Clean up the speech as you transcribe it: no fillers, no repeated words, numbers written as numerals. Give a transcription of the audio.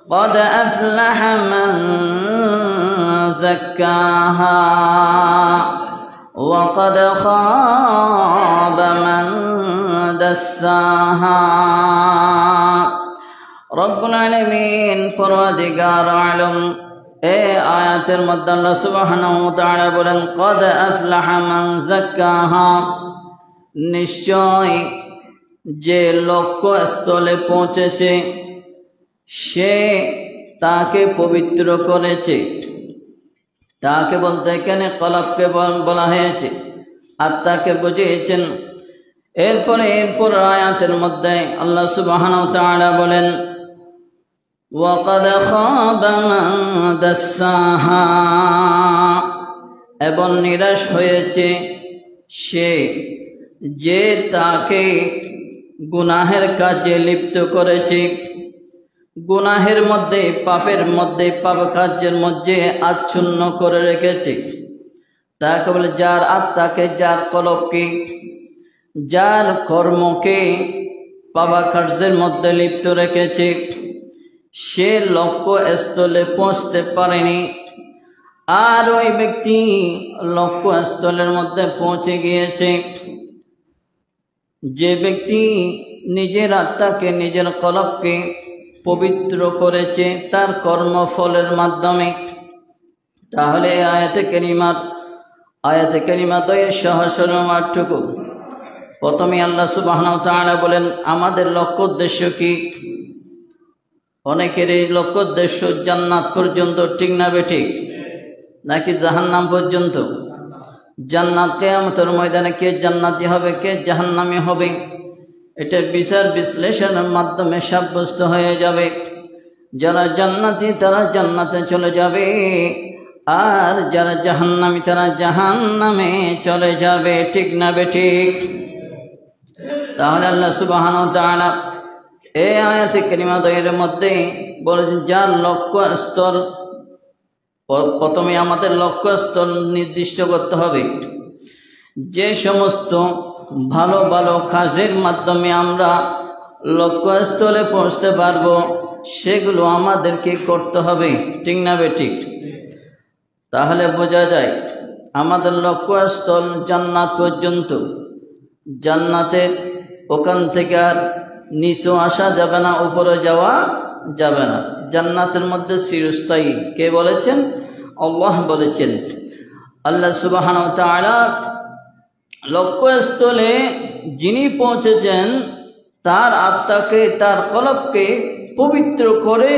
قد أفلح من زكاها وقد خاب من دساها رب العالمين পরওয়ারদিগার আলম এই আয়াতের মধ্যে আল্লাহ সুবহানাহু ওয়া তাআলা বলেন قد أفلح من زكاها নিশ্চয় যে লক্ষ্যস্থলে পৌঁছেছে সে তাকে পবিত্র করেছে। তাকে বলতে এখানে কলবকে বলা হয়েছে, আত্মাকে বুঝিয়েছেন। এরপর আয়াতের মধ্যে আল্লাহ সুবহানাহু ওয়া তাআলা বলেন ওয়াকাদ খাবা মান দাসসাহা, এবং নিরাশ হয়েছে সে যে তাকে গুনাহের কাজে লিপ্ত করেছে, গুনাহের মধ্যে পাপের মধ্যে পাপ কার্যের মধ্যে আচ্ছন্ন করে রেখেছে। তাকে বলে যার আত্মাকে, যার কলবকে, যার কর্মকে পাপ কার্যের মধ্যে লিপ্ত রেখেছে, সে লক্ষ্যস্থলে পৌঁছতে পারেনি। আর ওই ব্যক্তি লক্ষ্যস্থলের মধ্যে পৌঁছে গিয়েছে যে ব্যক্তি নিজের আত্মাকে, নিজের কলবকে পবিত্র করেছে তার কর্মফলের মাধ্যমে। তাহলে আয়াতে কারিমা তো এর সহসরল মাত্রটুকু। প্রথমে আল্লাহ সুবহানাহু ওয়া তাআলা বলেন আমাদের লক্ষ্য উদ্দেশ্য কি? অনেকের এই লক্ষ্য উদ্দেশ্য জান্নাত পর্যন্ত, ঠিক না বেঠিক? নাকি জাহান্নাম পর্যন্ত? জান্নাত কিয়ামতের ময়দানে কে জান্নাতি হবে, কে জাহান্নামী হবে, এটা বিচার বিশ্লেষণের মাধ্যমে সাব্যস্ত হয়ে যাবে। যারা জান্নাতি তারা জান্নাতে চলে যাবে, আর যারা জাহান্নামী তারা জাহান্নামে চলে যাবে, ঠিক না বেঠিক? তাহলে আল্লাহ সুবহানাহু ওয়া তাআলা এই আয়াতে কারিমা দ্বয়ের মধ্যে বলেছেন যার লক্ষ্যস্থল, প্রথমে আমাদের লক্ষ্যস্থল নির্দিষ্ট করতে হবে। যে সমস্ত ভালো ভালো কাজের মাধ্যমে আমরা লক্ষ্যস্থলে পৌঁছতে পারবো সেগুলো আমাদেরকে করতে হবে, ঠিক না বেঠিক? তাহলে বোঝা যায় আমাদের লক্ষ্যস্থল জান্নাত পর্যন্ত। জান্নাতের ওখান থেকে আর নিচু আসা যাবে না, উপরে যাওয়া যাবে না। জান্নাতের মধ্যে চিরস্থায়ী। কে বলেছেন? আল্লাহ বলেছেন। আল্লাহ সুবহানাহু ওয়া তাআলা লক্ষ্যস্থলে যিনি পৌঁছেছেন তার আত্মাকে, তার কলবকে পবিত্র করে